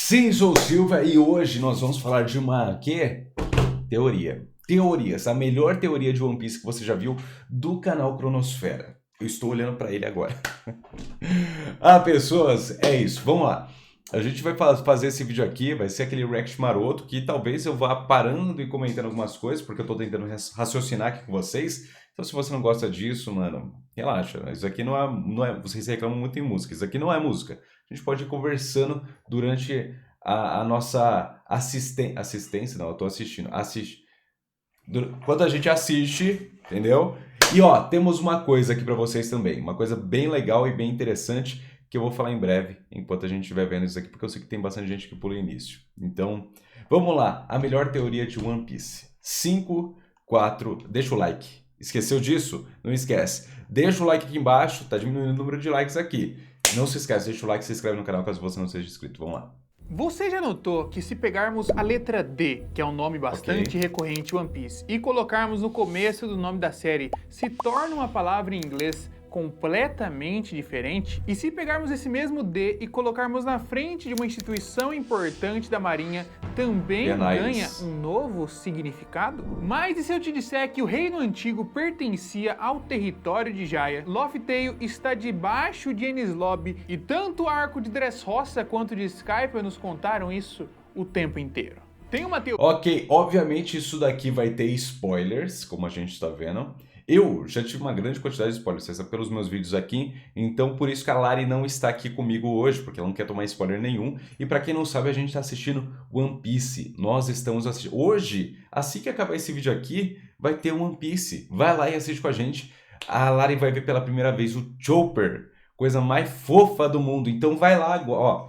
Sim, sou o Silva e hoje nós vamos falar de uma teoria. Teorias, a melhor teoria de One Piece que você já viu do canal Cronosfera. Eu estou olhando para ele agora. Pessoas, é isso. Vamos lá. A gente vai fazer esse vídeo aqui, vai ser aquele react maroto que talvez eu vá parando e comentando algumas coisas, porque eu estou tentando raciocinar aqui com vocês. Então, se você não gosta disso, mano, relaxa. Isso aqui não é. Vocês reclamam muito em música. Isso aqui não é música. A gente pode ir conversando durante a nossa assistência. Não, eu tô assistindo. Quando a gente assiste, entendeu? E ó, temos uma coisa aqui para vocês também. Uma coisa bem legal e bem interessante que eu vou falar em breve, enquanto a gente estiver vendo isso aqui, porque eu sei que tem bastante gente que pula o início. Então, vamos lá. A melhor teoria de One Piece. 5, 4, deixa o like. Esqueceu disso? Não esquece. Deixa o like aqui embaixo, tá diminuindo o número de likes aqui. Não se esquece, deixa o like e se inscreve no canal caso você não seja inscrito. Vamos lá. Você já notou que se pegarmos a letra D, que é um nome bastante recorrente em One Piece, e colocarmos no começo do nome da série, se torna uma palavra em inglês completamente diferente? E se pegarmos esse mesmo D e colocarmos na frente de uma instituição importante da Marinha, também ganha um novo significado? Mas e se eu te disser que o reino antigo pertencia ao território de Jaya, Laugh Tale está debaixo de Enies Lobby e tanto o arco de Dressrosa quanto de Skypiea nos contaram isso o tempo inteiro? Tem uma teoria... Ok, obviamente isso daqui vai ter spoilers, como a gente está vendo. Eu já tive uma grande quantidade de spoilers, você sabe, pelos meus vídeos aqui, então por isso que a Lari não está aqui comigo hoje, porque ela não quer tomar spoiler nenhum. E para quem não sabe, a gente está assistindo One Piece, nós estamos assistindo. Hoje, assim que acabar esse vídeo aqui, vai ter One Piece, vai lá e assiste com a gente. A Lari vai ver pela primeira vez o Chopper, coisa mais fofa do mundo, então vai lá, ó,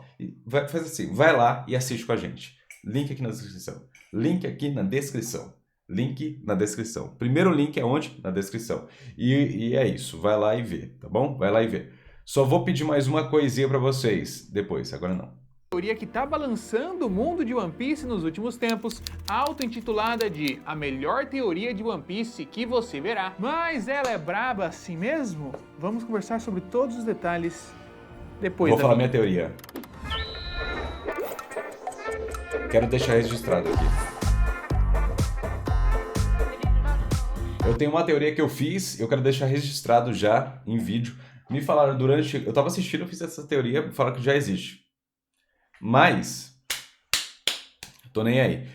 faz assim, vai lá e assiste com a gente. Link aqui na descrição, link aqui na descrição. Link na descrição. Primeiro link é onde? Na descrição. E é isso. Vai lá e vê, tá bom? Vai lá e vê. Só vou pedir mais uma coisinha pra vocês. Depois, agora não. Teoria que tá balançando o mundo de One Piece nos últimos tempos, auto-intitulada de A Melhor Teoria de One Piece que você verá. Mas ela é braba assim mesmo? Vamos conversar sobre todos os detalhes depois. Vou falar minha teoria. Quero deixar registrado aqui. Eu tenho uma teoria que eu fiz, eu quero deixar registrado já em vídeo. Me falaram durante... Eu tava assistindo, eu fiz essa teoria, me falaram que já existe. Mas... Tô nem aí.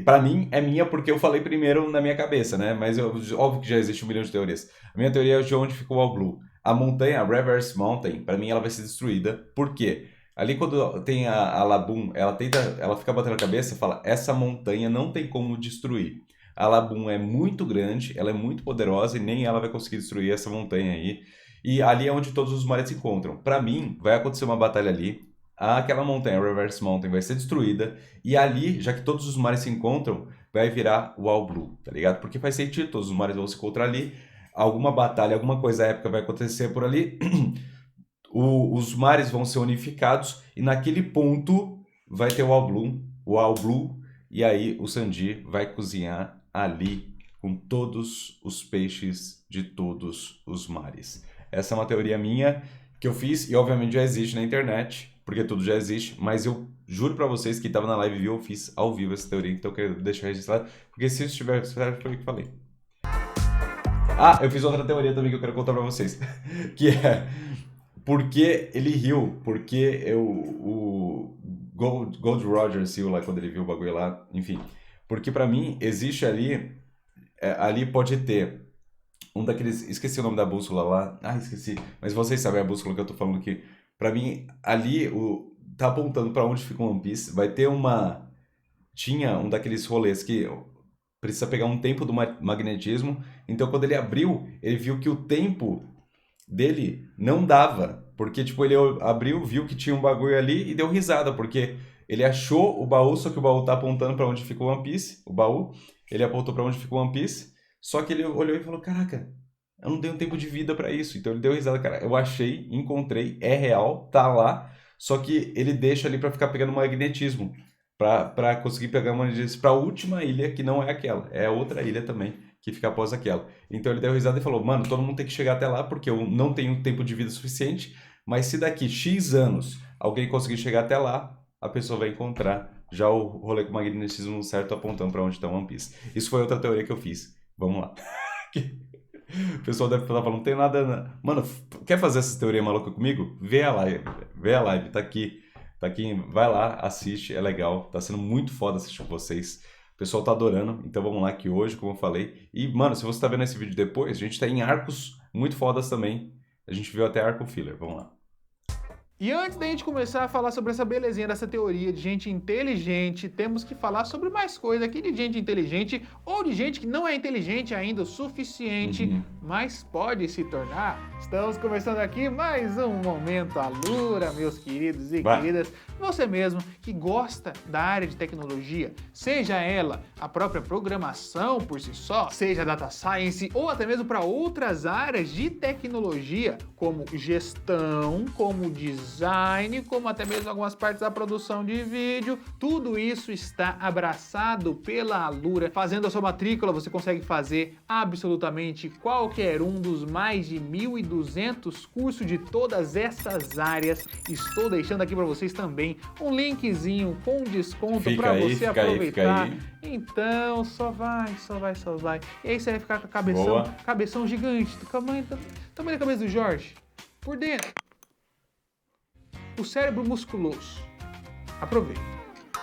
Pra mim, é minha porque eu falei primeiro na minha cabeça, né? Mas óbvio que já existe 1 milhão de teorias. A minha teoria é de onde ficou o All Blue. A montanha, a Reverse Mountain, pra mim ela vai ser destruída. Por quê? Ali quando tem a Laboon, ela fica batendo a cabeça e fala, essa montanha não tem como destruir. A Laboon é muito grande, ela é muito poderosa e nem ela vai conseguir destruir essa montanha aí. E ali é onde todos os mares se encontram. Para mim, vai acontecer uma batalha ali. Aquela montanha, a Reverse Mountain, vai ser destruída. E ali, já que todos os mares se encontram, vai virar o All Blue, tá ligado? Porque faz sentido, todos os mares vão se encontrar ali. Alguma batalha, alguma coisa épica vai acontecer por ali. Os mares vão ser unificados. E naquele ponto vai ter o All Blue. E aí o Sanji vai cozinhar ali com todos os peixes de todos os mares. Essa é uma teoria minha que eu fiz e obviamente já existe na internet, porque tudo já existe, mas eu juro pra vocês que estava na live e eu fiz ao vivo essa teoria, então eu quero deixar registrado, porque se estiver certo foi o que falei. Eu fiz outra teoria também que eu quero contar pra vocês, que é porque ele riu, porque o Gold Roger riu lá quando ele viu o bagulho lá, enfim. Porque pra mim, existe ali pode ter um daqueles, esqueci o nome da bússola lá, esqueci, mas vocês sabem a bússola que eu tô falando aqui. Pra mim, ali, tá apontando pra onde fica o One Piece, vai ter tinha um daqueles rolês que precisa pegar um tempo do magnetismo, então quando ele abriu, ele viu que o tempo dele não dava, porque tipo, ele abriu, viu que tinha um bagulho ali e deu risada, porque... Ele achou o baú, só que o baú tá apontando pra onde fica o One Piece, o baú. Ele apontou pra onde fica o One Piece, só que ele olhou e falou, caraca, eu não tenho tempo de vida pra isso. Então ele deu risada, cara, eu achei, encontrei, é real, tá lá, só que ele deixa ali pra ficar pegando magnetismo, pra conseguir pegar magnetismo pra última ilha, que não é aquela, é outra ilha também, que fica após aquela. Então ele deu risada e falou, mano, todo mundo tem que chegar até lá, porque eu não tenho tempo de vida suficiente, mas se daqui X anos alguém conseguir chegar até lá, a pessoa vai encontrar já o rolê com o magnetismo certo apontando para onde está o One Piece. Isso foi outra teoria que eu fiz. Vamos lá. O pessoal deve estar falando, não tem nada... Mano, quer fazer essa teoria maluca comigo? Vê a live, tá aqui, vai lá, assiste, é legal, tá sendo muito foda assistir com vocês. O pessoal tá adorando, então vamos lá que hoje, como eu falei... E, mano, se você tá vendo esse vídeo depois, a gente tá em arcos muito fodas também. A gente viu até arco filler, vamos lá. E antes da gente começar a falar sobre essa belezinha dessa teoria de gente inteligente, temos que falar sobre mais coisa aqui de gente inteligente ou de gente que não é inteligente ainda o suficiente, mas pode se tornar. Estamos começando aqui mais um Momento Alura, meus queridos e queridas. Você mesmo que gosta da área de tecnologia, seja ela a própria programação por si só, seja data science ou até mesmo para outras áreas de tecnologia, como gestão, como design, como até mesmo algumas partes da produção de vídeo, tudo isso está abraçado pela Alura. Fazendo a sua matrícula, você consegue fazer absolutamente qualquer um dos mais de 1.200 cursos de todas essas áreas. Estou deixando aqui para vocês também um linkzinho com desconto para você aproveitar. Então, só vai. E aí você vai ficar com a cabeção gigante, do tamanho da cabeça do Jorge. Por dentro. O cérebro musculoso. Aproveita.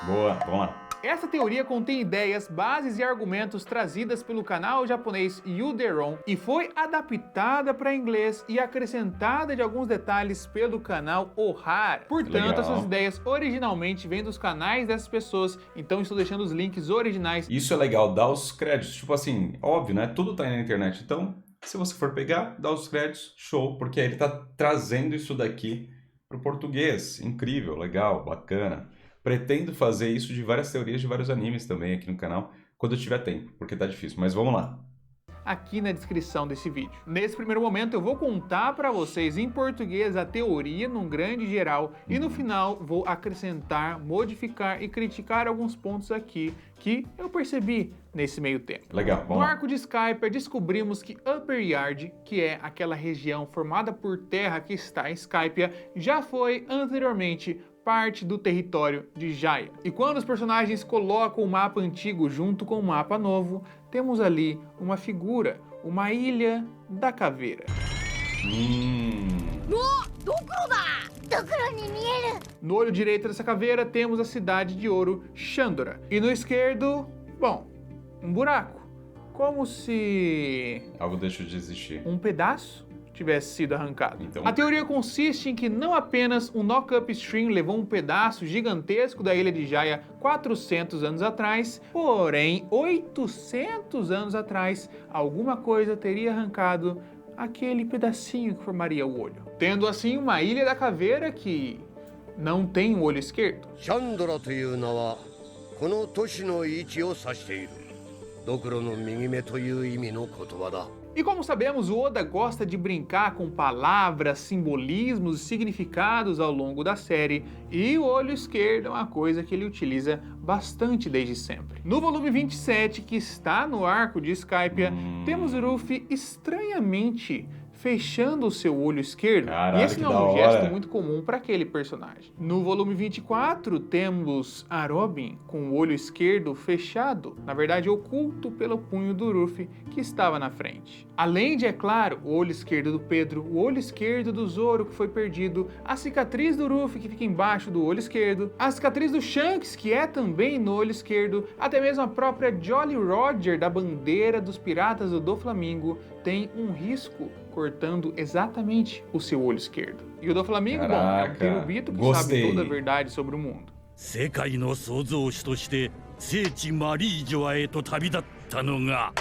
Boa, vamos lá. Essa teoria contém ideias, bases e argumentos trazidas pelo canal japonês Yuderon e foi adaptada para inglês e acrescentada de alguns detalhes pelo canal Ohara. Portanto, essas ideias originalmente vêm dos canais dessas pessoas, então estou deixando os links originais. Isso é legal, dá os créditos, tipo assim, óbvio, né? Tudo tá aí na internet, então se você for pegar, dá os créditos, show, porque aí ele tá trazendo isso daqui pro português. Incrível, legal, bacana. Pretendo fazer isso de várias teorias de vários animes também aqui no canal, quando eu tiver tempo, porque tá difícil, mas vamos lá. Aqui na descrição desse vídeo. Nesse primeiro momento eu vou contar para vocês em português a teoria num grande geral e no final vou acrescentar, modificar e criticar alguns pontos aqui que eu percebi nesse meio tempo. Legal, vamos lá. No arco de Skypiea descobrimos que Upper Yard, que é aquela região formada por terra que está em Skypiea, já foi anteriormente parte do território de Jaya. E quando os personagens colocam o mapa antigo junto com o mapa novo, temos ali uma figura, uma ilha da caveira. No olho direito dessa caveira temos a cidade de ouro Chandora. E no esquerdo, bom, um buraco. Como se... algo deixou de existir. Um pedaço tivesse sido arrancado. Então... A teoria consiste em que não apenas um Knock-Up Stream levou um pedaço gigantesco da ilha de Jaya 400 anos atrás, porém 800 anos atrás alguma coisa teria arrancado aquele pedacinho que formaria o olho. Tendo assim uma ilha da caveira que não tem um olho esquerdo. Chandora という名はこの都市の位置を指している。ドクロの右目という意味の言葉だ。 E como sabemos, o Oda gosta de brincar com palavras, simbolismos e significados ao longo da série, e o olho esquerdo é uma coisa que ele utiliza bastante desde sempre. No volume 27, que está no arco de Skypiea, temos Luffy estranhamente fechando o seu olho esquerdo. Caralho, e esse não é um gesto muito comum para aquele personagem. No volume 24, temos a Robin com o olho esquerdo fechado, na verdade oculto pelo punho do Luffy que estava na frente. Além de, é claro, o olho esquerdo do Pedro, o olho esquerdo do Zoro que foi perdido, a cicatriz do Luffy que fica embaixo do olho esquerdo, a cicatriz do Shanks que é também no olho esquerdo, até mesmo a própria Jolly Roger da bandeira dos piratas do Doflamingo tem um risco cortando exatamente o seu olho esquerdo. E o Doflamingo, bom, é um pirulito que sabe toda a verdade sobre o mundo. 世界の創造主として聖地マリージョアへと旅立ったのが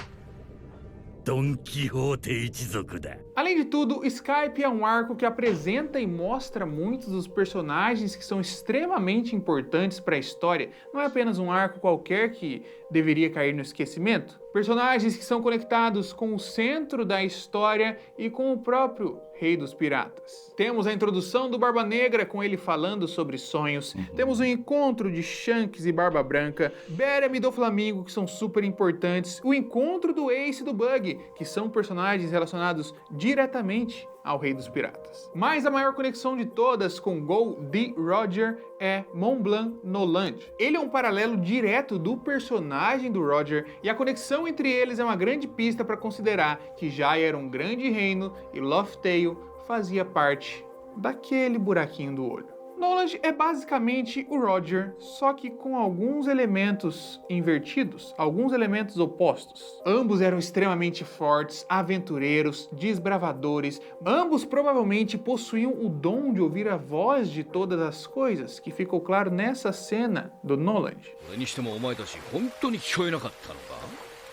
ドン・キホーテ一族だ。 Além de tudo, Skypiea é um arco que apresenta e mostra muitos dos personagens que são extremamente importantes para a história. Não é apenas um arco qualquer que deveria cair no esquecimento. Personagens que são conectados com o centro da história e com o próprio Rei dos Piratas. Temos a introdução do Barba Negra com ele falando sobre sonhos. Temos o encontro de Shanks e Barba Branca, Bellamy e Doflamingo, que são super importantes. O encontro do Ace e do Bug, que são personagens relacionados diretamente ao Rei dos Piratas. Mas a maior conexão de todas com Gold Roger é Mont Blanc no Land. Ele é um paralelo direto do personagem do Roger e a conexão entre eles é uma grande pista para considerar que Jaya era um grande reino e Laugh Tale fazia parte daquele buraquinho do olho. Noland é basicamente o Roger, só que com alguns elementos invertidos, alguns elementos opostos. Ambos eram extremamente fortes, aventureiros, desbravadores, ambos provavelmente possuíam o dom de ouvir a voz de todas as coisas, que ficou claro nessa cena do Noland. それにしてもお前たち本当に聞こえなかったのか？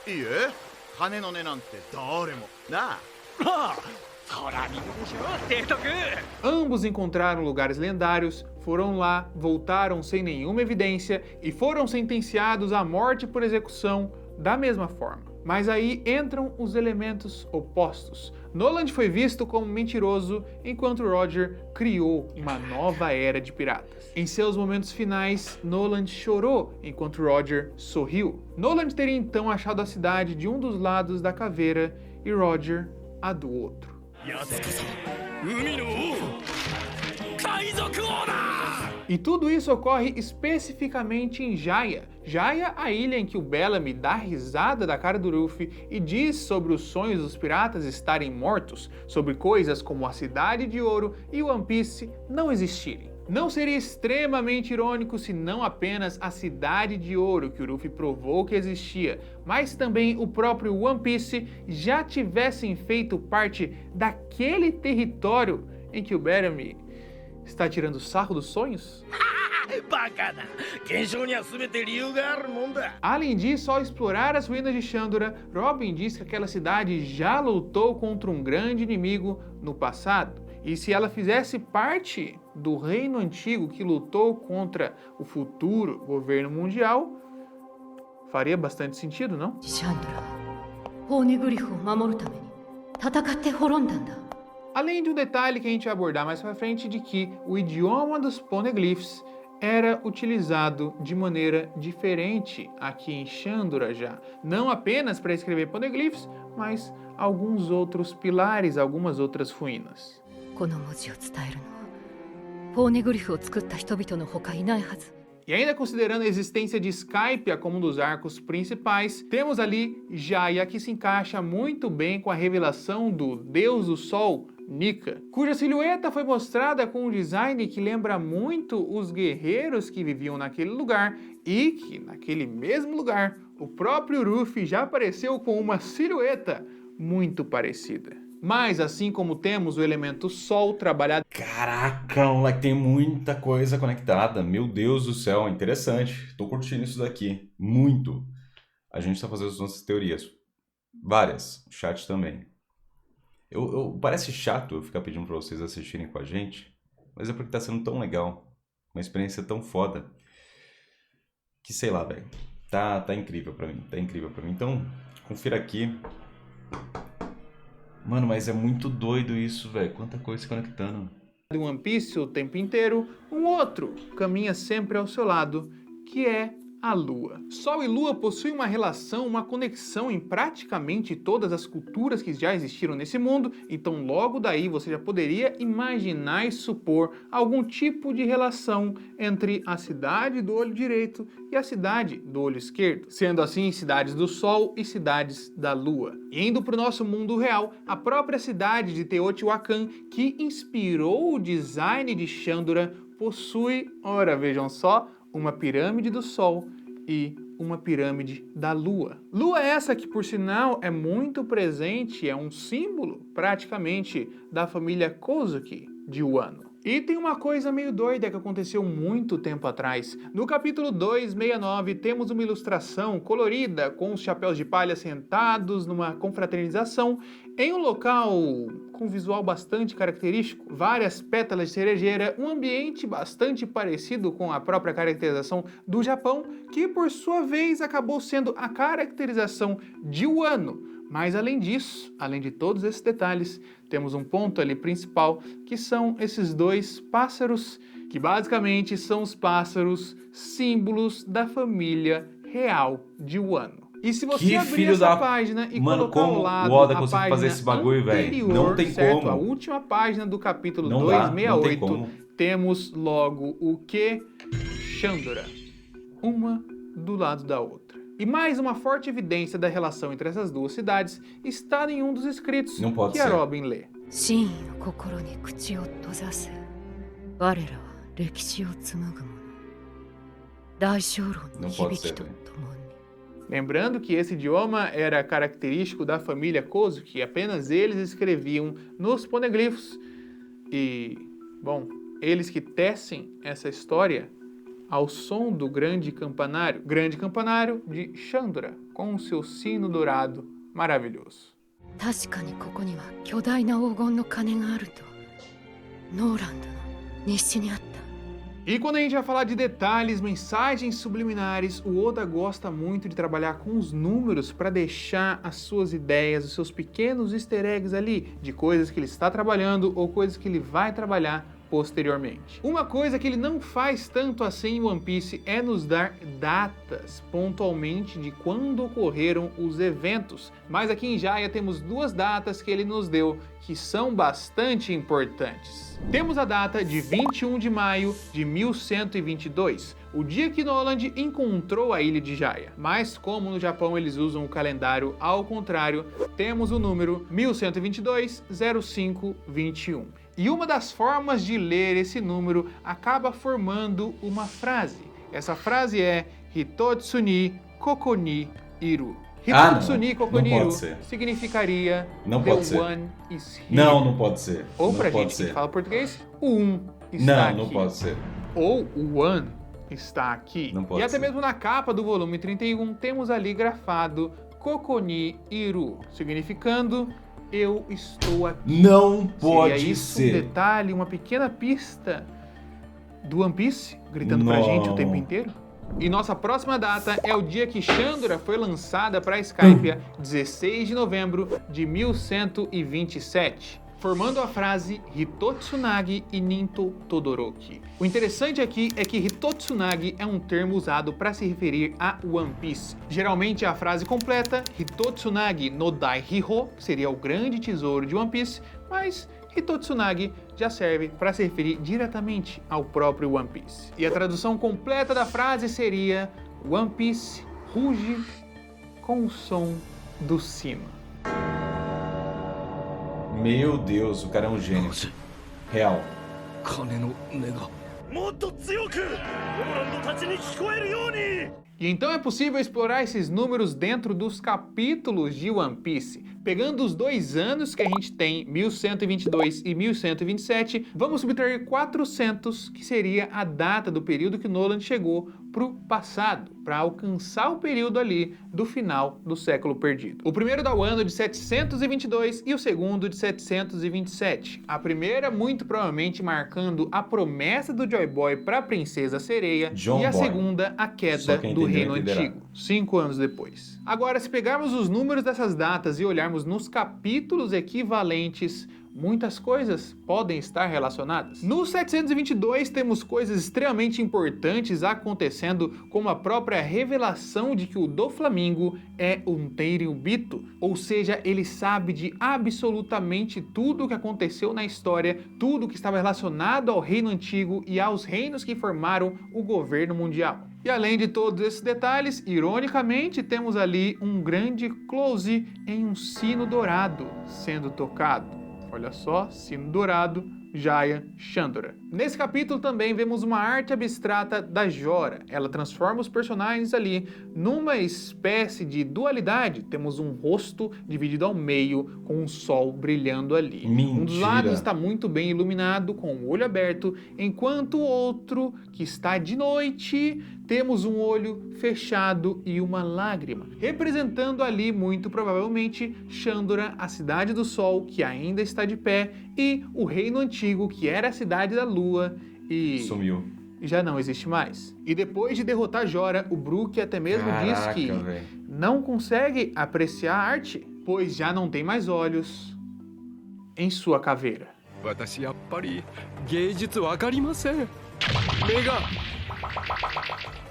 いいえ、羽の音なんて誰もなあ。 Ambos encontraram lugares lendários, foram lá, voltaram sem nenhuma evidência e foram sentenciados à morte por execução da mesma forma. Mas aí entram os elementos opostos. Noland foi visto como mentiroso, enquanto Roger criou uma nova era de piratas. Em seus momentos finais, Noland chorou, enquanto Roger sorriu. Noland teria então achado a cidade de um dos lados da caveira e Roger a do outro. E tudo isso ocorre especificamente em Jaya. Jaya, a ilha em que o Bellamy dá risada da cara do Ruffy e diz sobre os sonhos dos piratas estarem mortos, sobre coisas como a Cidade de Ouro e One Piece não existirem. Não seria extremamente irônico se não apenas a Cidade de Ouro que o Ruffy provou que existia, mas também o próprio One Piece já tivessem feito parte daquele território em que o Bellamy está tirando sarro dos sonhos? Além disso, ao explorar as ruínas de Chandra, Robin diz que aquela cidade já lutou contra um grande inimigo no passado. E se ela fizesse parte do reino antigo que lutou contra o futuro governo mundial, faria bastante sentido, não? Além de um detalhe que a gente vai abordar mais pra frente, de que o idioma dos Poneglyphs era utilizado de maneira diferente aqui em Chandra já. Não apenas para escrever Poneglyphs, mas alguns outros pilares, algumas outras ruínas. E ainda considerando a existência de Skypiea como um dos arcos principais, temos ali Jaya, que se encaixa muito bem com a revelação do Deus do Sol, Nika, cuja silhueta foi mostrada com um design que lembra muito os guerreiros que viviam naquele lugar e que, naquele mesmo lugar, o próprio Ruffy já apareceu com uma silhueta muito parecida. Mas assim como temos o elemento Sol trabalhado... Caraca, moleque, tem muita coisa conectada. Meu Deus do céu, interessante. Tô curtindo isso daqui. Muito. A gente tá fazendo as nossas teorias. Várias. O chat também. Parece chato eu ficar pedindo pra vocês assistirem com a gente, mas é porque tá sendo tão legal. Uma experiência tão foda. Que sei lá, velho. Tá incrível pra mim. Tá incrível pra mim. Então, confira aqui. Mano, mas é muito doido isso, velho. Quanta coisa se conectando. De One Piece o tempo inteiro, um outro caminha sempre ao seu lado, que é a Lua. Sol e Lua possuem uma relação, uma conexão em praticamente todas as culturas que já existiram nesse mundo, então logo daí você já poderia imaginar e supor algum tipo de relação entre a cidade do olho direito e a cidade do olho esquerdo, sendo assim cidades do Sol e cidades da Lua. E indo para o nosso mundo real, a própria cidade de Teotihuacan, que inspirou o design de Chandra, possui, ora vejam só, uma pirâmide do Sol e uma pirâmide da Lua. Lua essa que, por sinal, é muito presente, é um símbolo, praticamente, da família Kozuki de Wano. E tem uma coisa meio doida que aconteceu muito tempo atrás. No capítulo 269 temos uma ilustração colorida com os chapéus de palha sentados numa confraternização em um local com visual bastante característico, várias pétalas de cerejeira, um ambiente bastante parecido com a própria caracterização do Japão, que por sua vez acabou sendo a caracterização de Wano. Mas além disso, além de todos esses detalhes, temos um ponto ali principal, que são esses dois pássaros, que basicamente são os pássaros símbolos da família real de Wano. E se você Que abrir filho essa da- página e Mano, colocar como ao lado o Oda a consegue página fazer esse bagulho, velho? anterior, Não tem certo? como. A última página do capítulo Não dá, não tem 268, como. temos logo o que? Chandra. Uma do lado da outra. E mais uma forte evidência da relação entre essas duas cidades está em um dos escritos Não pode que a ser. Robin lê. 真意の心に口を閉ざす我らは歴史を紡ぐ者大小論に響きとともに Lembrando que esse idioma era característico da família Kozuki, que apenas eles escreviam nos poneglyphs. E, bom, eles que tecem essa história ao som do grande campanário de Chandra, com o seu sino dourado maravilhoso. 確かにここには巨大な黄金の鐘があるとノーランドの日誌にあった E quando a gente vai falar de detalhes, mensagens subliminares, o Oda gosta muito de trabalhar com os números para deixar as suas ideias, os seus pequenos easter eggs ali, de coisas que ele está trabalhando ou coisas que ele vai trabalhar posteriormente. Uma coisa que ele não faz tanto assim em One Piece é nos dar datas pontualmente de quando ocorreram os eventos, mas aqui em Jaya temos duas datas que ele nos deu que são bastante importantes. Temos a data de 21 de maio de 1122, o dia que Noland encontrou a ilha de Jaya. Mas como no Japão eles usam o calendário ao contrário, temos o número 1122-0521. E uma das formas de ler esse número acaba formando uma frase. Essa frase é Hitotsu ni Koko ni Iru. Hitotsu ni Koko ni Iru significaria Não The pode ser. One is here. Não pode ser. Ou não pra pode gente ser. que fala português, o está aqui. Não pode ser. Ou o One está aqui. Não pode E até ser. mesmo na capa do volume 31 temos ali grafado Koko ni Iru, significando eu estou aqui. Não Seria pode isso um ser. detalhe, uma pequena pista do One Piece gritando pra Não. gente o tempo inteiro? E nossa próxima data é o dia que Chandra foi lançada para a Skypiea, 16 de novembro de 1127, formando a frase Hitotsunagi e Ninto Todoroki. O interessante aqui é que Hitotsunagi é um termo usado para se referir a One Piece. Geralmente a frase completa, Hitotsunagi no Daihiho, seria o grande tesouro de One Piece, mas Hitotsunagi já serve para se referir diretamente ao próprio One Piece. E a tradução completa da frase seria One Piece ruge com o som do sino. Meu Deus, o cara é um gênio. Real. 鐘の音がもっと強くローランドたちに聞こえるように E então é possível explorar esses números dentro dos capítulos de One Piece. Pegando os 2 anos que a gente tem, 1122 e 1127, vamos subtrair 400, que seria a data do período que Noland chegou para o passado, para alcançar o período ali do final do século perdido. O primeiro dá o ano de 722 e o segundo de 727. A primeira, muito provavelmente, marcando a promessa do Joy Boy para a Princesa Sereia, John e a Boy. segunda, a Só queda quem do entendeu Reino entenderá. Antigo, 5 anos depois. Agora, se pegarmos os números dessas datas e olharmos nos capítulos equivalentes, muitas coisas podem estar relacionadas. No 722 temos coisas extremamente importantes acontecendo, como a própria revelação de que o Doflamingo é um Tenryubito, ou seja, ele sabe de absolutamente tudo o que aconteceu na história, tudo que estava relacionado ao Reino Antigo e aos reinos que formaram o governo mundial. E além de todos esses detalhes, ironicamente, temos ali um grande close em um sino dourado sendo tocado. Olha só, sino dourado, Jaya, Chandra. Nesse capítulo também vemos uma arte abstrata da Jora. Ela transforma os personagens ali numa espécie de dualidade. Temos um rosto dividido ao meio com um sol brilhando ali. Um dos Mentira. lados está muito bem iluminado com o olho aberto, enquanto o outro, que está de noite, temos um olho fechado e uma lágrima, representando ali, muito provavelmente, Chandra, a cidade do sol, que ainda está de pé, e o reino antigo, que era a cidade da lua, e Sumiu. já não existe mais. E depois de derrotar Jora, o Brook até mesmo diz Caraca, que velho. não consegue apreciar a arte, pois já não tem mais olhos em sua caveira. 私やっぱり芸術わかりません。目が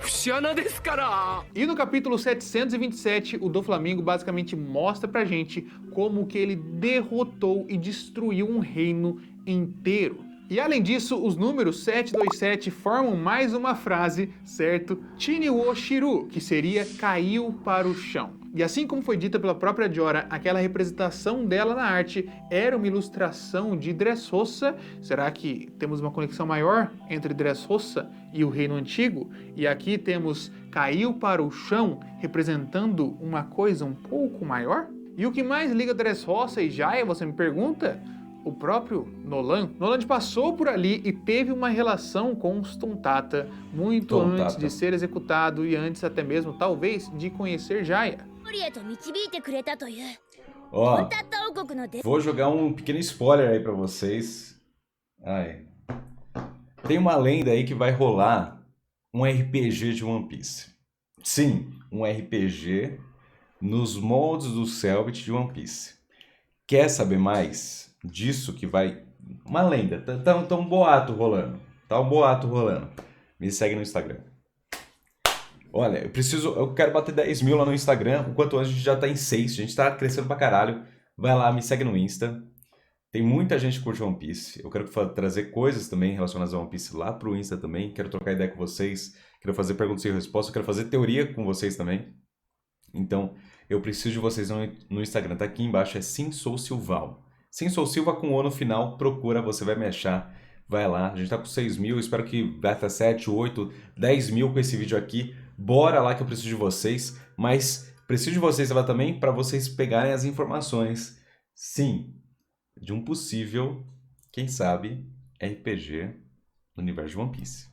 節穴ですから。 E no capítulo 727, o Doflamingo basicamente mostra pra gente como que ele derrotou e destruiu um reino inteiro. E além disso, os números 727 formam mais uma frase, certo? Chini wo shiru, que seria caiu para o chão. E assim como foi dita pela própria Jorah, aquela representação dela na arte era uma ilustração de Dressrosa. Será que temos uma conexão maior entre Dressrosa e o Reino Antigo? E aqui temos caiu para o chão, representando uma coisa um pouco maior? E o que mais liga Dressrosa e Jaya, você me pergunta? O próprio Noland. Noland passou por ali e teve uma relação com os Tontata muito antes de ser executado e antes até mesmo, talvez, de conhecer Jaya. Ó, vou jogar um pequeno spoiler aí pra vocês. Tem uma lenda aí que vai rolar um RPG de One Piece. Sim, um RPG nos moldes do Cellbit de One Piece. Quer saber mais disso que vai... Uma lenda, tá um boato rolando. Tá um boato rolando. Me segue no Instagram. Olha, eu quero bater 10 mil lá no Instagram. O quanto antes a gente já tá em 6. A gente tá crescendo pra caralho. Vai lá, me segue no Insta. Tem muita gente que curte One Piece. Eu quero trazer coisas também relacionadas a One Piece lá pro Insta também. Quero trocar ideia com vocês. Quero fazer perguntas e respostas. Quero fazer teoria com vocês também. Então, eu preciso de vocês no Instagram. Tá aqui embaixo, é SimSouSilval. SimSouSilva com O no final. Procura, você vai me achar. Vai lá. A gente tá com 6 mil. Espero que vai até 7, 8, 10 mil com esse vídeo aqui. Bora lá que eu preciso de vocês. Mas preciso de vocês lá também para vocês pegarem as informações. Sim, de um possível, quem sabe, RPG no universo de One Piece.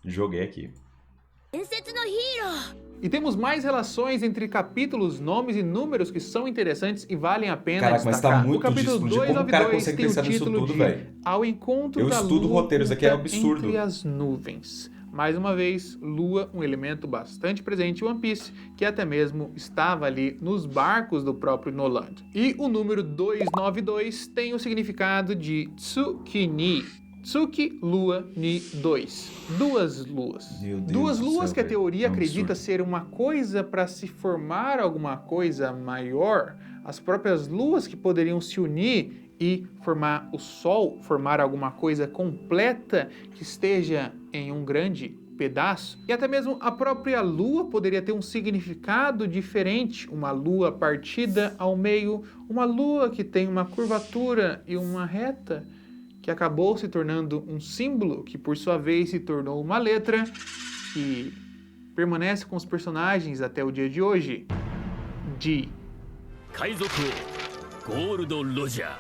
Joguei aqui. E temos mais relações entre capítulos, nomes e números que são interessantes e valem a pena Caraca, mas destacar. tá muito o capítulo de explodir. Como o cara 292 consegue tem o pensar nisso título tudo, de velho? Ao Encontro Eu da estudo Lua roteiros, isso aqui é absurdo. Entre as Nuvens. Mais uma vez, Lua, um elemento bastante presente em One Piece, que até mesmo estava ali nos barcos do próprio Noland. E o número 292 tem o significado de Tsuki-ni. Tsuki, Lua, Ni, 2. Duas luas. Meu Deus Duas do luas céu, que a velho. teoria É um acredita absurdo. ser uma coisa para se formar alguma coisa maior. As próprias luas que poderiam se unir e formar o Sol, formar alguma coisa completa que esteja em um grande pedaço. E até mesmo a própria Lua poderia ter um significado diferente. Uma lua partida ao meio, uma lua que tem uma curvatura e uma reta, que acabou se tornando um símbolo, que por sua vez se tornou uma letra, que permanece com os personagens até o dia de hoje. G. 海賊王ゴールド・ロジャー。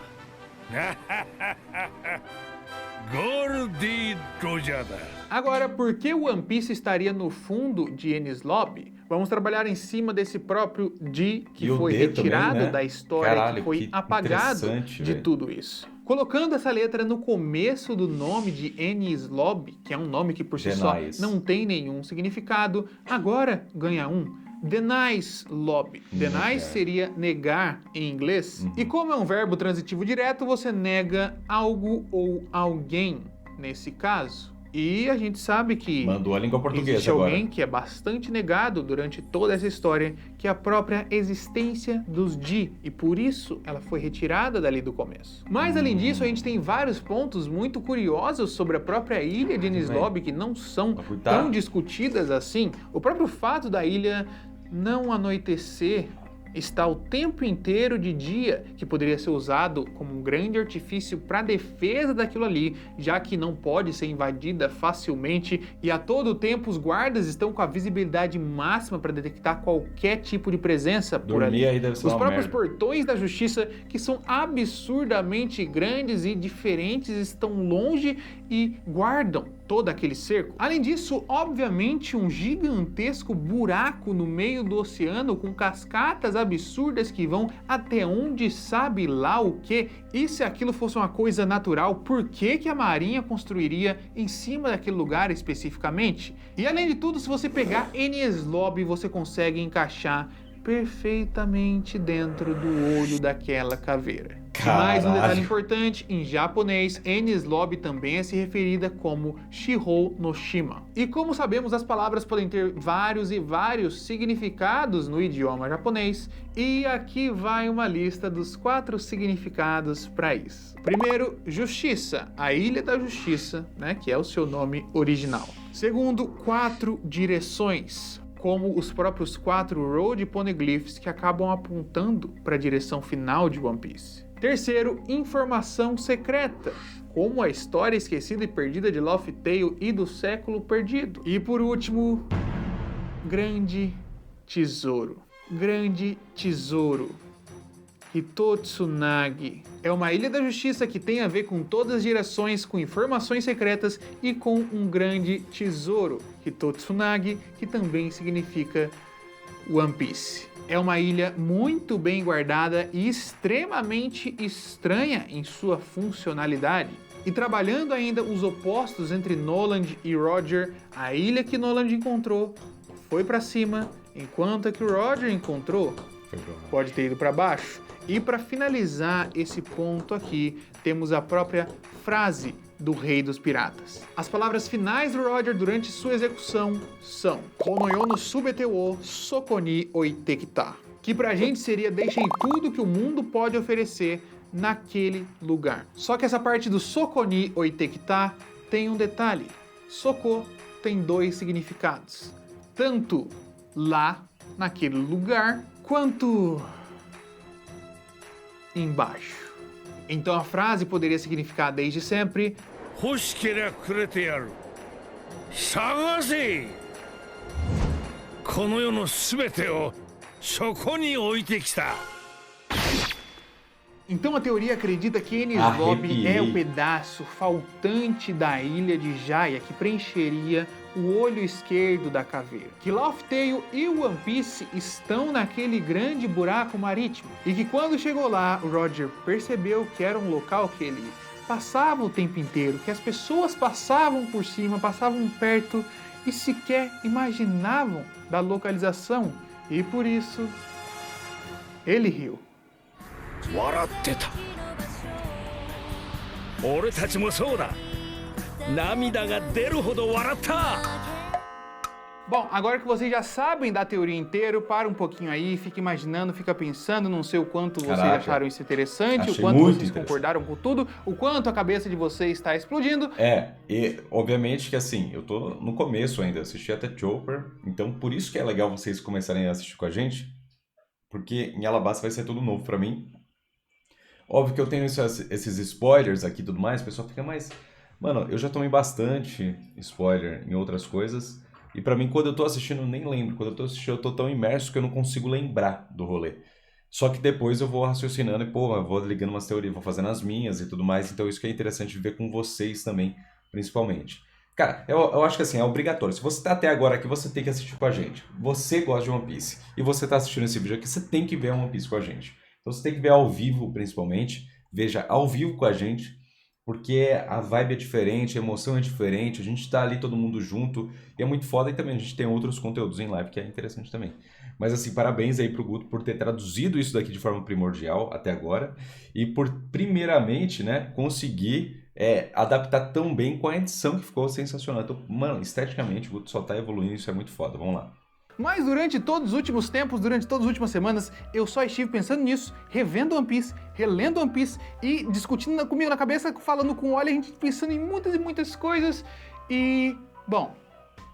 ゴールディ・ロジャーだ。 Agora, por que o One Piece estaria no fundo de Enies Lobby? Vamos trabalhar em cima desse próprio G, que E o foi D retirado também, né? da história, Caralho, que foi que apagado interessante, de velho. tudo isso. Colocando essa letra no começo do nome de Enies Lobby, que é um nome que por si só Denies. não tem nenhum significado, agora ganha um. Denies Lobby. Denies Negar. seria negar em inglês. E como é um verbo transitivo direto, você nega algo ou alguém nesse caso. E a gente sabe que Mandou a língua portuguesa existe agora. alguém que é bastante negado durante toda essa história, que é a própria existência dos Ji, e por isso ela foi retirada dali do começo. Mas além disso, a gente tem vários pontos muito curiosos sobre a própria ilha de Enies bem. Lobby que não são Tá. tão discutidas assim. O próprio fato da ilha não anoitecer está o tempo inteiro de dia, que poderia ser usado como um grande artifício para defesa daquilo ali, já que não pode ser invadida facilmente e a todo tempo os guardas estão com a visibilidade máxima para detectar qualquer tipo de presença por ali. Dormir aí deve ser Os uma próprios merda. portões da justiça, que são absurdamente grandes e diferentes, estão longe e guardam todo aquele cerco. Além disso, obviamente, um gigantesco buraco no meio do oceano com cascatas absurdas que vão até onde sabe lá o que. E se aquilo fosse uma coisa natural, por que que a Marinha construiria em cima daquele lugar especificamente? E além de tudo, se você pegar Enies Lobby, você consegue encaixar perfeitamente dentro do olho daquela caveira. Mais um detalhe Caralho. importante, em japonês, Enies Lobby também é se referida como Shihou no Shima. E como sabemos, as palavras podem ter vários significados no idioma japonês, e aqui vai uma lista dos 4 significados para isso. Primeiro, justiça, a Ilha da Justiça, né, que é o seu nome original. Segundo, 4 direções, como os próprios 4 Road Poneglyphs que acabam apontando para a direção final de One Piece. Terceiro, informação secreta, como a história esquecida e perdida de Laufey Tale e do século perdido. E por último, grande tesouro. Grande tesouro. Hitotsunagi. É uma ilha da justiça que tem a ver com todas as direções, com informações secretas e com um grande tesouro. Hitotsunagi, que também significa One Piece. É uma ilha muito bem guardada e extremamente estranha em sua funcionalidade. E trabalhando ainda os opostos entre Noland e Roger, a ilha que Noland encontrou foi para cima, enquanto a que o Roger encontrou pode ter ido para baixo. E para finalizar esse ponto aqui, temos a própria frase do Rei dos Piratas. As palavras finais do Roger durante sua execução são Konoyo no subete wo soko ni oite kita, que pra gente seria deixem tudo que o mundo pode oferecer naquele lugar. Só que essa parte do soko ni oite kita tem um detalhe. Soko tem 2 significados. Tanto lá, naquele lugar, quanto embaixo. Então a frase poderia significar desde sempre 欲しけりゃくれてやる。探せ。この世のすべてをそこに置いてきた。 Então a teoria acredita que Enies Lobby é o pedaço faltante da ilha de Jaya que preencheria o olho esquerdo da caveira. Que Laufey Tale e One Piece estão naquele grande buraco marítimo. E que quando chegou lá, o Roger percebeu que era um local que ele passava o tempo inteiro, que as pessoas passavam por cima, passavam perto e sequer imaginavam da localização. E por isso, ele riu. 笑ってた。俺たちもそうだ。涙が出るほど笑った。 Bom, agora que vocês já sabem da teoria inteira, para um pouquinho aí, fica imaginando, fica pensando, não sei o quanto vocês acharam isso interessante, o quanto vocês concordaram com tudo, o quanto a cabeça de vocês está explodindo. E obviamente que assim, eu tô no começo ainda, assisti até Chopper, então por isso que é legal vocês começarem a assistir com a gente, porque em Alabasta vai ser tudo novo pra mim. Óbvio que eu tenho esses spoilers aqui e tudo mais, o pessoal fica mais... Mano, eu já tomei bastante spoiler em outras coisas, e pra mim, quando eu tô assistindo, eu nem lembro. Quando eu tô assistindo, eu tô tão imerso que eu não consigo lembrar do rolê. Só que depois eu vou raciocinando e, pô, eu vou ligando umas teorias, vou fazendo as minhas e tudo mais. Então isso que é interessante ver com vocês também, principalmente. Cara, eu acho que assim, é obrigatório. Se você tá até agora aqui, você tem que assistir com a gente. Você gosta de One Piece e você tá assistindo esse vídeo aqui, você tem que ver One Piece com a gente. Então você tem que ver ao vivo, principalmente. Veja ao vivo com a gente. Porque a vibe é diferente, a emoção é diferente, a gente tá ali todo mundo junto e é muito foda, e também a gente tem outros conteúdos em live que é interessante também. Mas assim, parabéns aí pro Guto por ter traduzido isso daqui de forma primordial até agora e por, primeiramente, né, conseguir adaptar tão bem com a edição que ficou sensacional. Então, mano, esteticamente o Guto só tá evoluindo, isso é muito foda, vamos lá. Mas durante todos os últimos tempos, durante todas as últimas semanas, eu só estive pensando nisso, revendo One Piece, relendo One Piece e discutindo comigo na cabeça, falando com o Oli, a gente pensando em muitas e muitas coisas. E, bom,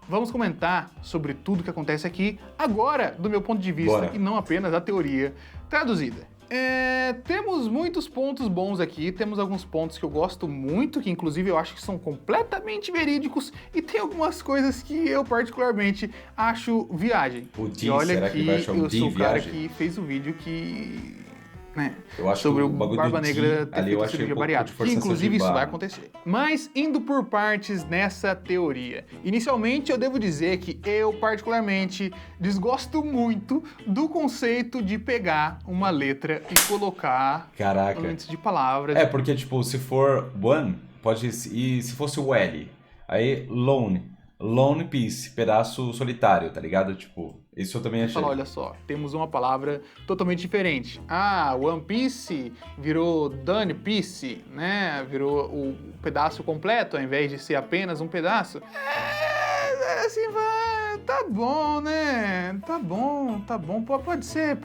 vamos comentar sobre tudo que acontece aqui, agora, do meu ponto de vista, Bora. e não apenas a teoria traduzida. Temos muitos pontos bons aqui, temos alguns pontos que eu gosto muito, que inclusive eu acho que são completamente verídicos, e tem algumas coisas que eu particularmente acho viagem. Pudim, e olha será que vai achar um eu sou o cara viagem? que fez o vídeo que... né, Eu acho sobre que o bagulho Barba do Negra Di, ter ali eu feito achei cirurgia um pouco de bariátrica. Que, forçação inclusive de isso vai barra. acontecer. Mas indo por partes nessa teoria. Inicialmente eu devo dizer que eu particularmente desgosto muito do conceito de pegar uma letra e colocar Caraca. antes de palavras. Porque tipo, se for one, pode ir, se fosse o L, aí lone, Lone Piece, pedaço solitário, tá ligado? Tipo, isso eu também achei. Fala, olha só, temos uma palavra totalmente diferente. Ah, One Piece virou Done Piece, né? Virou o pedaço completo ao invés de ser apenas um pedaço. Assim, tá bom, né? Tá bom. Pode ser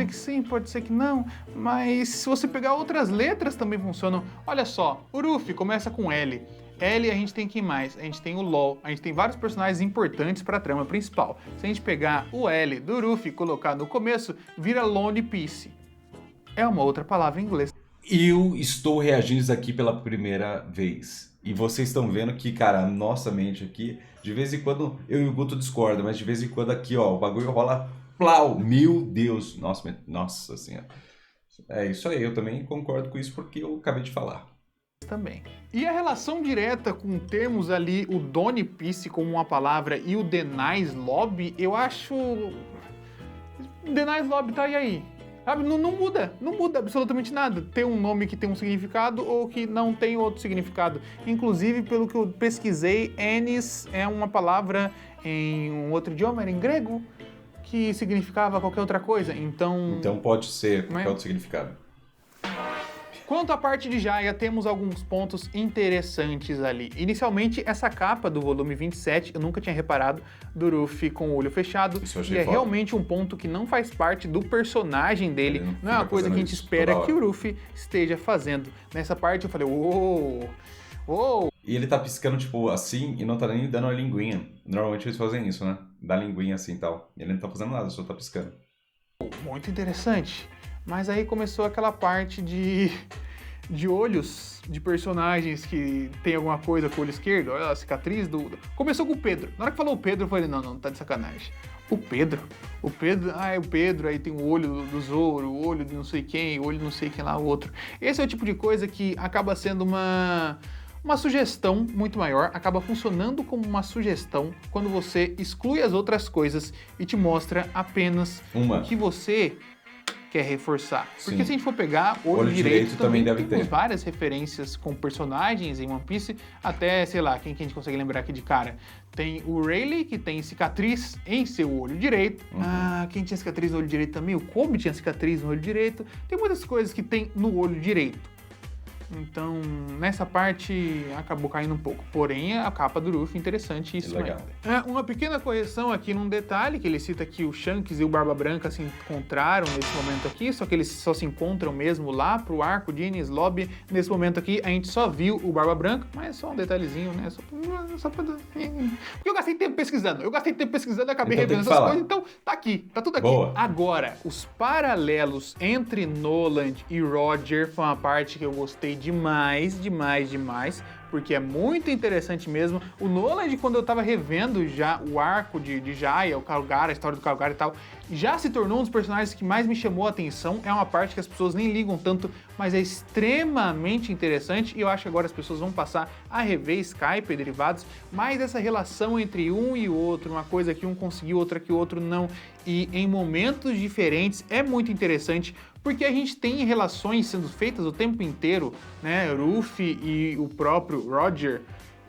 que sim, pode ser que não. Mas se você pegar outras letras também funcionam. Olha só, o Ruffy começa com L. L a gente tem quem mais? A gente tem o LOL, a gente tem vários personagens importantes para a trama principal. Se a gente pegar o L do Ruffy e colocar no começo, vira Lone Piece. É uma outra palavra em inglês. Eu estou reagindo isso aqui pela primeira vez. E vocês estão vendo que, cara, a nossa mente aqui, de vez em quando, eu e o Guto discordam, mas de vez em quando aqui, ó, o bagulho rola, plau, meu Deus, nossa senhora. É isso aí, eu também concordo com isso porque eu acabei de falar. Também. E a relação direta com termos ali, o Done Piece como uma palavra e o The Nice Lobby, eu acho... The Nice Lobby tá aí. Sabe? Não muda absolutamente nada. Tem um nome que tem um significado ou que não tem outro significado. Inclusive, pelo que eu pesquisei, Ennis é uma palavra em um outro idioma, era em grego, que significava qualquer outra coisa. Então pode ser qualquer outro significado. Quanto à parte de Jaya, temos alguns pontos interessantes ali. Inicialmente, essa capa do volume 27, eu nunca tinha reparado, do Ruffy com o olho fechado. Isso eu achei e é foda. Realmente um ponto que não faz parte do personagem dele. Não é uma coisa que a gente espera que o Ruffy esteja fazendo. Nessa parte eu falei, uou! E ele tá piscando, tipo, assim, e não tá nem dando a linguinha. Normalmente eles fazem isso, né? Dá a linguinha assim e tal. Ele não tá fazendo nada, só tá piscando. Muito interessante. Mas aí começou aquela parte de olhos de personagens que tem alguma coisa com o olho esquerdo. Olha a cicatriz do... Começou com o Pedro. Na hora que falou o Pedro, eu falei, não, tá de sacanagem. O Pedro, é o Pedro, aí tem o olho do Zoro, o olho de não sei quem, o olho de não sei quem lá, o outro. Esse é o tipo de coisa que acaba sendo uma sugestão muito maior, acaba funcionando como uma sugestão quando você exclui as outras coisas e te mostra apenas o que você quer reforçar. Porque Sim. se a gente for pegar olho direito também deve temos ter várias referências com personagens em One Piece, até, sei lá, quem que a gente consegue lembrar aqui de cara? Tem o Rayleigh, que tem cicatriz em seu olho direito. Quem tinha cicatriz no olho direito também? O Kobe tinha cicatriz no olho direito. Tem muitas coisas que tem no olho direito. Então, nessa parte, acabou caindo um pouco. Porém, a capa do Ruffy, interessante isso legal. ainda. Uma pequena correção aqui num detalhe, que ele cita que o Shanks e o Barba Branca se encontraram nesse momento aqui, só que eles só se encontram mesmo lá pro arco de Enies Lobby. Nesse momento aqui, a gente só viu o Barba Branca, mas é só um detalhezinho, né? Só pra... Porque eu gastei tempo pesquisando. E acabei revendo essas coisas, então tá aqui, tá tudo aqui. Boa. Agora, os paralelos entre Noland e Roger foi uma parte que eu gostei demais, porque é muito interessante mesmo. O Noland, quando eu tava revendo já o arco de Jaya, o Kalgar, a história do Kalgar e tal, já se tornou um dos personagens que mais me chamou a atenção. É uma parte que as pessoas nem ligam tanto, mas é extremamente interessante e eu acho que agora as pessoas vão passar a rever Skype e derivados, mas essa relação entre um e o outro, uma coisa que um conseguiu, outra que o outro não, e em momentos diferentes, é muito interessante, porque a gente tem relações sendo feitas o tempo inteiro, né? Ruffy e o próprio Roger.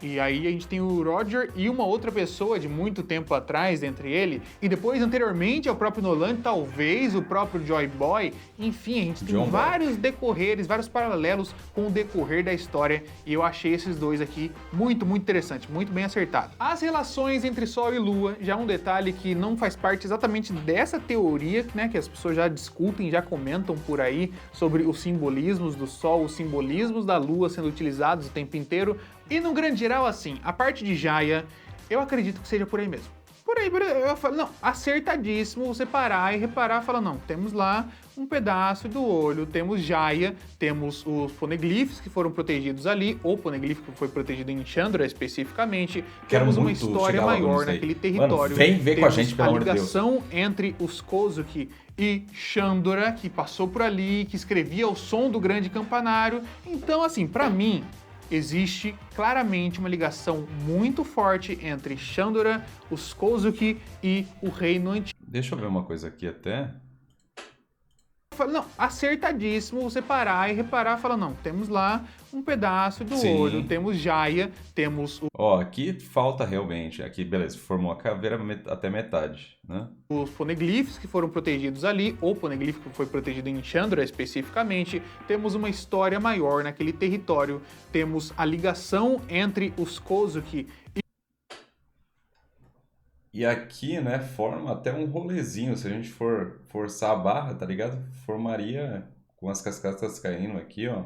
E aí a gente tem o Roger e uma outra pessoa de muito tempo atrás entre ele. E depois, anteriormente, ao próprio Nolan, talvez o próprio Joy Boy. Enfim, a gente tem vários decorreres, vários paralelos com o decorrer da história. E eu achei esses dois aqui muito, muito interessante, muito bem acertado. As relações entre Sol e Lua, já um detalhe que não faz parte exatamente dessa teoria, né? Que as pessoas já discutem, já comentam por aí sobre os simbolismos do Sol, os simbolismos da Lua sendo utilizados o tempo inteiro. E no grande geral, assim, a parte de Jaya, eu acredito que seja por aí mesmo. Por aí, eu falo, não, acertadíssimo você parar e reparar, falar, não, temos lá um pedaço do olho, temos Jaya, temos os poneglyphs que foram protegidos ali, ou poneglyph que foi protegido em Chandra especificamente, temos uma história maior naquele território. Mano, vem ver com a gente, pelo amor de Deus. A ligação entre os Kozuki e Chandra, que passou por ali, que escrevia o som do grande campanário. Então, assim, pra mim, existe claramente uma ligação muito forte entre Chandra, os Kozuki e o Reino Antigo. Deixa eu ver uma coisa aqui até. falei, não, acertadíssimo você parar e reparar e falar, não, temos lá um pedaço do Sim. olho, temos Jaya, temos Ó, aqui falta realmente. Aqui, beleza, formou a caveira até metade, né? os poneglyphs que foram protegidos ali, ou poneglyph que foi protegido em Chandra especificamente, temos uma história maior naquele território, temos a ligação entre os Kozuki. E aqui, né, forma até um rolezinho. Se a gente for forçar a barra, tá ligado? Formaria com as cascatas caindo aqui, ó.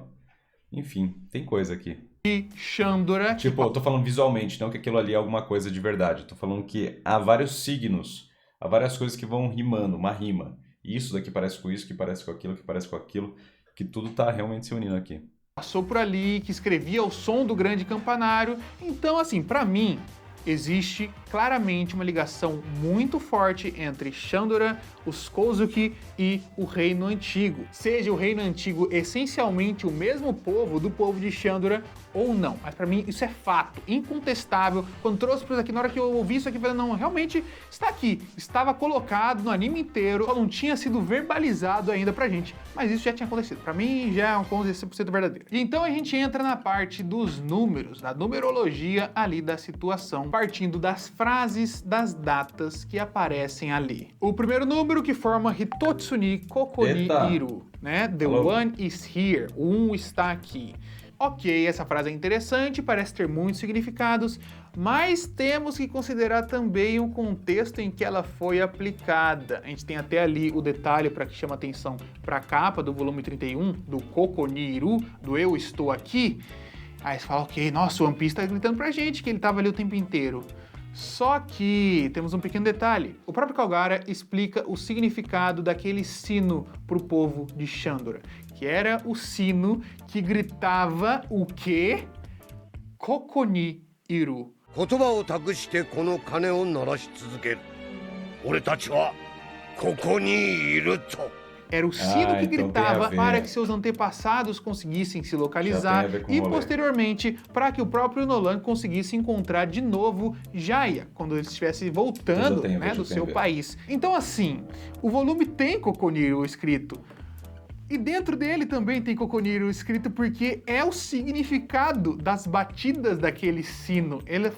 Enfim, tem coisa aqui. E Chandra, Tipo, eu tô falando visualmente, não que aquilo ali é alguma coisa de verdade. Eu tô falando que há vários signos, há várias coisas que vão rimando, uma rima. E isso daqui parece com isso, que parece com aquilo, que parece com aquilo, que tudo tá realmente se unindo aqui. passou por ali, que escrevia o som do grande campanário. Então, assim, pra mim, existe claramente uma ligação muito forte entre Chandra, os Kozuki e o Reino Antigo. Seja o Reino Antigo essencialmente o mesmo povo do povo de Chandra ou não. Mas pra mim isso é fato, incontestável. Quando trouxe pra isso aqui, na hora que eu ouvi isso aqui, eu falei, não, realmente está aqui. Estava colocado no anime inteiro, só não tinha sido verbalizado ainda pra gente. Mas isso já tinha acontecido. Pra mim já é um ponto 100% verdadeiro. E então a gente entra na parte dos números, da numerologia ali da situação, partindo das frases, das datas que aparecem ali. O primeiro número que forma Hitotsu ni Kokoni Eita. Iru, né? The Alô? one is here. O está aqui. Ok, essa frase é interessante, parece ter muitos significados, mas temos que considerar também o contexto em que ela foi aplicada. A gente tem até ali o detalhe para que chama atenção para a capa do volume 31, do Kokoniru, do Eu Estou Aqui. Aí você fala, ok, nossa, o One Piece tá gritando pra gente que ele tava ali o tempo inteiro. Só que temos um pequeno detalhe. O próprio Kalgara explica o significado daquele sino pro povo de Chandra, que era o sino que gritava o quê? Kokoni Iru. 言葉を託してこの鐘を鳴らし続ける。俺たちはここにいると。 Era o sino que então tem a gritava ver. para que seus antepassados conseguissem se Já localizar tem a ver com o e, rolê. posteriormente, para que o próprio Nolan conseguisse encontrar de novo Jaya, quando ele estivesse voltando, Já tem a ver, né, já do tem a seu ver. país. Então, assim, o volume tem Kokoniru escrito. E dentro dele também tem Kokoniru escrito porque é o significado das batidas daquele sino. Ele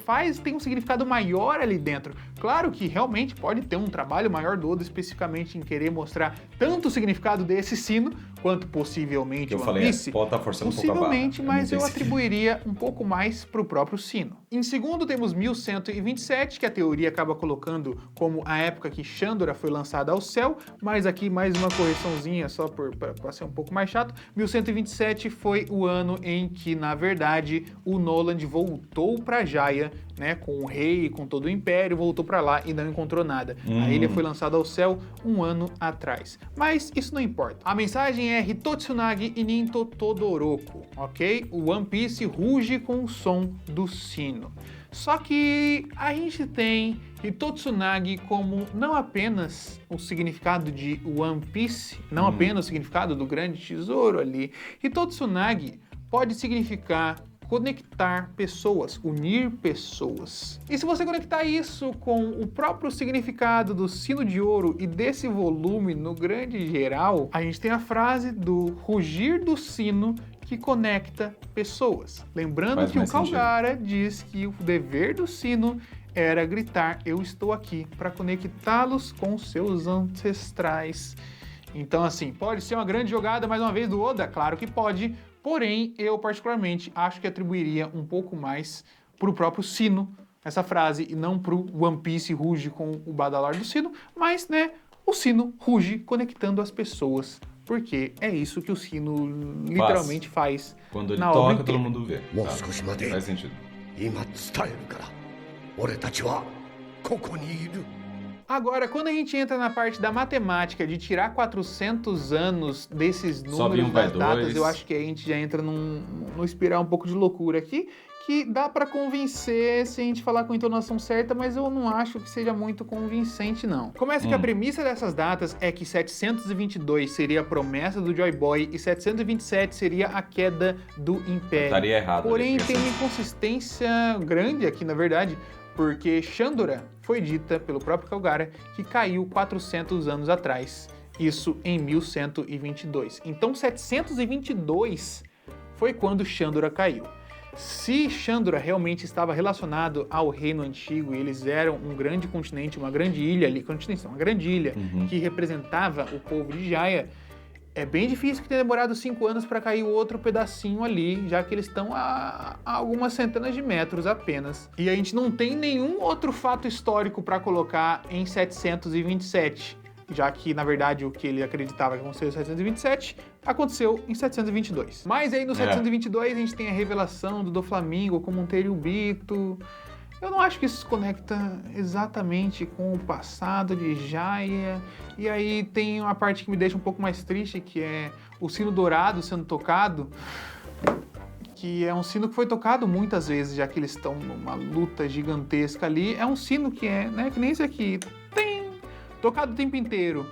tem um significado maior ali dentro. Claro que realmente pode ter um trabalho maior do Oda especificamente em querer mostrar tanto o significado desse sino, quanto possivelmente Que eu o One falei, Piece. pode estar forçando um pouco a barra. Possivelmente, mas não eu sei se- atribuiria um pouco mais para o próprio sino. Em segundo, temos 1127, que a teoria acaba colocando como a época que Chandra foi lançada ao céu, mas aqui mais uma correçãozinha só para ser um pouco mais chato. 1127 foi o ano em que, na verdade, o Noland voltou para Jaya, né, com o rei, com todo o império, voltou para lá e não encontrou nada. A ilha foi lançada ao céu um ano atrás. Mas isso não importa. A mensagem é Hitotsunagi Ininto Todoroku, ok? O One Piece ruge com o som do sino. Só que a gente tem Hitotsunagi como não apenas o significado de One Piece, não apenas o significado do grande tesouro ali. Hitotsunagi pode significar conectar pessoas, unir pessoas. E se você conectar isso com o próprio significado do sino de ouro e desse volume no grande geral, a gente tem a frase do rugir do sino que conecta pessoas. Lembrando Faz que o mais sentido. Kalgara diz que o dever do sino era gritar, eu estou aqui, para conectá-los com seus ancestrais. Então, assim, pode ser uma grande jogada, mais uma vez, do Oda? Claro que pode. Porém, eu particularmente acho que atribuiria um pouco mais pro próprio sino essa frase e não pro One Piece ruge com o badalar do sino, mas, né, o sino ruge conectando as pessoas, porque é isso que o sino literalmente faz. Quando ele na obra toca, todo inteira. mundo vê. もう Tá? 少し待て。 Faz sentido. 今伝えるから。俺たちはここにいる。 Agora, quando a gente entra na parte da matemática, de tirar 400 anos desses Sobe números um, vai das datas, dois. eu acho que a gente já entra num espiral um pouco de loucura aqui, que dá pra convencer se a gente falar com a entonação certa, mas eu não acho que seja muito convincente, não. Começa que a premissa dessas datas é que 722 seria a promessa do Joy Boy e 727 seria a queda do Império. Estaria errado. Porém, ali, tem uma inconsistência grande aqui, na verdade, porque Chandra foi dita pelo próprio Kalgara que caiu 400 anos atrás. Isso em 1122. Então 722 foi quando Chandra caiu. Se Chandra realmente estava relacionado ao reino antigo e eles eram um grande continente, uma grande ilha ali, uma grande ilha que representava o povo de Jaya, é bem difícil que tenha demorado 5 anos para cair outro pedacinho ali, já que eles estão a algumas centenas de metros apenas. E a gente não tem nenhum outro fato histórico para colocar em 727, já que, na verdade, o que ele acreditava que aconteceu em 727 aconteceu em 722. Mas aí no 722 a gente tem a revelação do Doflamingo como um Tenryubito. Eu não acho que isso se conecta exatamente com o passado de Jaya. E aí tem uma parte que me deixa um pouco mais triste, que é o sino dourado sendo tocado, que é um sino que foi tocado muitas vezes, já que eles estão numa luta gigantesca ali. É um sino que é, né, que nem esse aqui, tem tocado o tempo inteiro.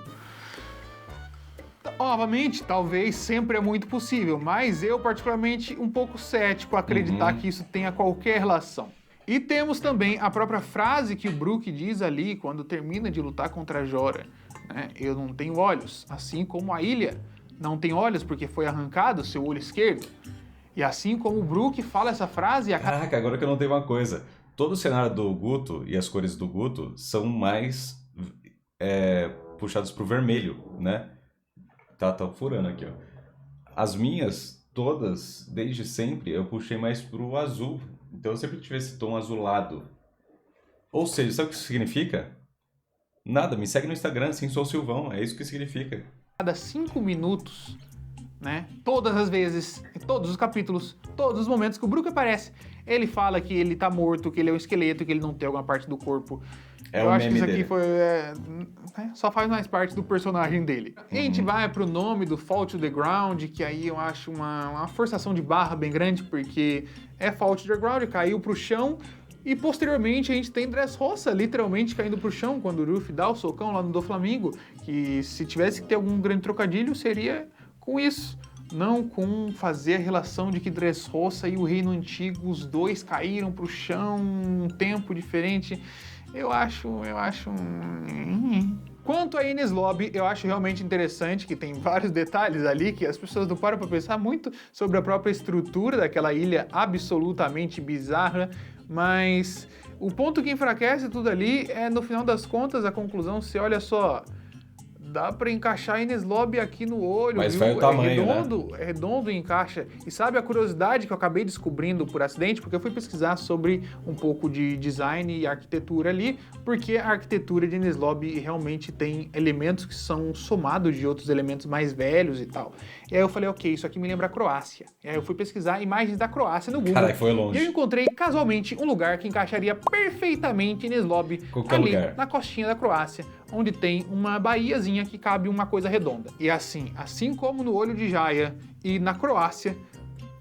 Novamente, talvez sempre é muito possível, mas eu particularmente um pouco cético a acreditar que isso tenha qualquer relação. E temos também a própria frase que o Brook diz ali quando termina de lutar contra Jorah, né? Eu não tenho olhos, assim como a ilha não tem olhos porque foi arrancado seu olho esquerdo. E assim como o Brook fala essa frase... Caraca, agora que eu notei uma coisa. Todo o cenário do Guto e as cores do Guto são mais puxados pro vermelho, né? Tá furando aqui, ó. As minhas, todas, desde sempre, eu puxei mais pro azul. Então eu sempre tive esse tom azulado. Ou seja, sabe o que isso significa? Nada, me segue no Instagram, sim, sou o Silvão, é isso que significa. Cada 5 minutos, né? Todas as vezes, em todos os capítulos, todos os momentos que o Brook aparece, ele fala que ele tá morto, que ele é um esqueleto, que ele não tem alguma parte do corpo. Eu acho que isso aqui foi... só faz mais parte do personagem dele. A gente vai pro nome do Fall to the Ground, que aí eu acho uma forçação de barra bem grande, porque é Fall to the Ground, caiu pro chão, e posteriormente a gente tem Dressrosa literalmente caindo pro chão, quando o Ruffy dá o socão lá no Doflamingo, que se tivesse que ter algum grande trocadilho, seria com isso. Não com fazer a relação de que Dressrosa e o Reino Antigo, os dois caíram pro chão um tempo diferente. Eu acho... Quanto a Enies Lobby, eu acho realmente interessante que tem vários detalhes ali que as pessoas não param para pensar muito sobre a própria estrutura daquela ilha absolutamente bizarra, mas o ponto que enfraquece tudo ali é, no final das contas, a conclusão, se olha só... Dá pra encaixar Enies Lobby aqui no olho, mas viu? vai o tamanho, é redondo e encaixa. E sabe a curiosidade que eu acabei descobrindo por acidente? Porque eu fui pesquisar sobre um pouco de design e arquitetura ali, porque a arquitetura de Enies Lobby realmente tem elementos que são somados de outros elementos mais velhos e tal. E aí eu falei, ok, isso aqui me lembra a Croácia. E aí eu fui pesquisar imagens da Croácia no Google. Caralho, foi longe. E eu encontrei, casualmente, um lugar que encaixaria perfeitamente Enies Lobby ali, na costinha da Croácia, onde tem uma baíazinha que cabe uma coisa redonda. E assim como no olho de Jaya e na Croácia,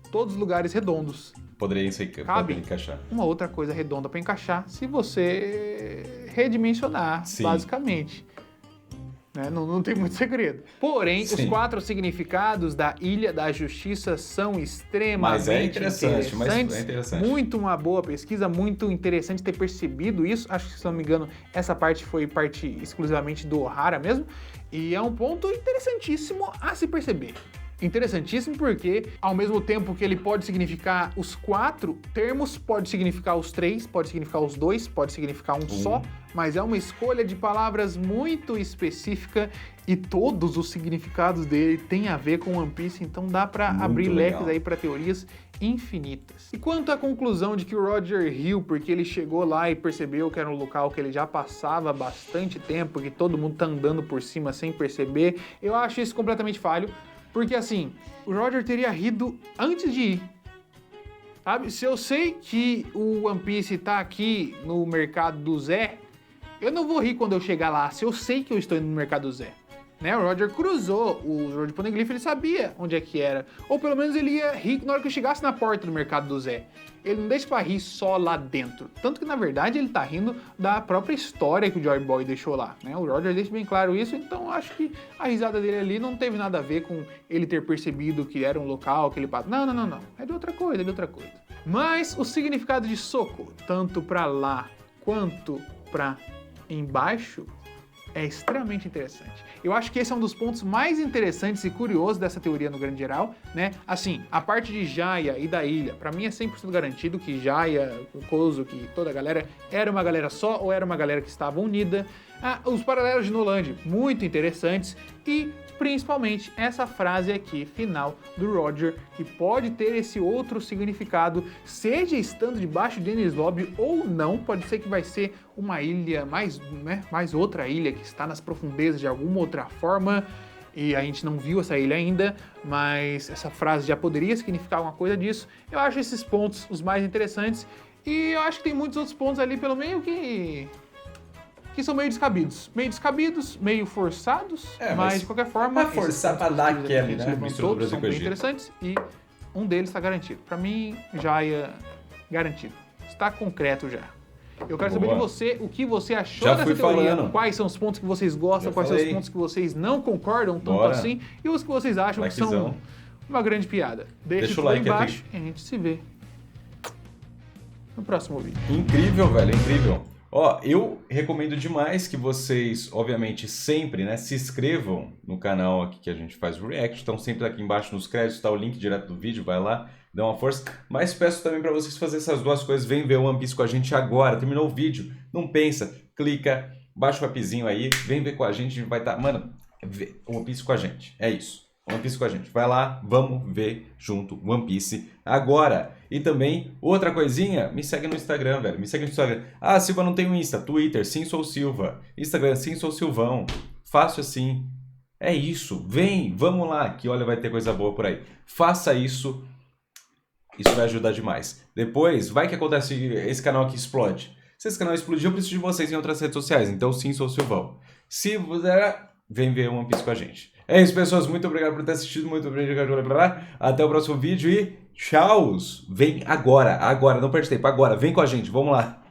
todos os lugares redondos. Poderia encaixar. Uma outra coisa redonda para encaixar, se você redimensionar, basicamente. Né? Não tem muito segredo. Porém, os 4 significados da Ilha da Justiça são extremamente interessantes. Mas é interessante. Muito uma boa pesquisa, muito interessante ter percebido isso. Acho que, se não me engano, essa parte foi parte exclusivamente do Ohara mesmo. E é um ponto interessantíssimo a se perceber. Interessantíssimo porque, ao mesmo tempo que ele pode significar os 4 termos, pode significar os 3, pode significar os 2, pode significar um só, mas é uma escolha de palavras muito específica e todos os significados dele têm a ver com One Piece, então dá pra abrir leques aí pra teorias infinitas. E quanto à conclusão de que o Roger Hill, porque ele chegou lá e percebeu que era um local que ele já passava há bastante tempo, que todo mundo tá andando por cima sem perceber, eu acho isso completamente falho. Porque assim, o Roger teria rido antes de ir. Sabe? Se eu sei que o One Piece tá aqui no mercado do Zé, eu não vou rir quando eu chegar lá, se eu sei que eu estou indo no mercado do Zé. Né? O Roger cruzou o Roger Poneglyph, ele sabia onde é que era. Ou pelo menos ele ia rir na hora que eu chegasse na porta do mercado do Zé. Ele não deixa pra rir só lá dentro. Tanto que, na verdade, ele tá rindo da própria história que o Joy Boy deixou lá. Né? O Roger deixa bem claro isso, então acho que a risada dele ali não teve nada a ver com ele ter percebido que era um local que ele passa. Não. É de outra coisa, Mas o significado de soco, tanto pra lá quanto pra embaixo, é extremamente interessante. Eu acho que esse é um dos pontos mais interessantes e curiosos dessa teoria no grande geral, né? Assim, a parte de Jaya e da ilha, pra mim é 100% garantido que Jaya, Kozuki, toda a galera era uma galera só ou era uma galera que estava unida. Os paralelos de Noland, muito interessantes, e principalmente essa frase aqui, final, do Roger, que pode ter esse outro significado, seja estando debaixo de Enies Lobby ou não, pode ser que vai ser uma ilha, mais outra ilha que está nas profundezas de alguma outra forma, e a gente não viu essa ilha ainda, mas essa frase já poderia significar alguma coisa disso. Eu acho esses pontos os mais interessantes, e eu acho que tem muitos outros pontos ali pelo meio que são meio descabidos, meio forçados, mas de qualquer forma... forçar pra dar aquele, né? Mistura do Brasil são bem interessantes e um deles está garantido. Pra mim, já é garantido. Está concreto já. Eu quero saber de você o que você achou dessa teoria, quais são os pontos que vocês gostam, quais são os pontos que vocês não concordam tanto assim, e os que vocês acham que são uma grande piada. Deixa o like embaixo e a gente se vê no próximo vídeo. Incrível, velho, incrível. Ó, eu recomendo demais que vocês, obviamente, sempre, né, se inscrevam no canal aqui que a gente faz o react. Estão sempre aqui embaixo nos créditos, tá o link direto do vídeo, vai lá, dá uma força. Mas peço também para vocês fazerem essas duas coisas. Vem ver o One Piece com a gente agora, terminou o vídeo, não pensa, clica, baixa o appzinho aí, vem ver com a gente vai estar, mano, One Piece com a gente, é isso. One Piece com a gente. Vai lá, vamos ver junto One Piece agora. E também, outra coisinha, me segue no Instagram, velho. Me segue no Instagram. Ah, Silva não tem um Insta. Twitter, sim sou Silva. Instagram, sim sou Silvão. Fácil assim. É isso. Vem, vamos lá, que olha, vai ter coisa boa por aí. Faça isso. Isso vai ajudar demais. Depois, vai que acontece esse canal aqui explode. Se esse canal explodir, eu preciso de vocês em outras redes sociais. Então, sim sou Silvão. Se você... Vem ver One Piece com a gente. É isso, pessoas. Muito obrigado por ter assistido. Muito obrigado. Até o próximo vídeo e tchau. Vem agora. Não perde tempo. Agora. Vem com a gente. Vamos lá.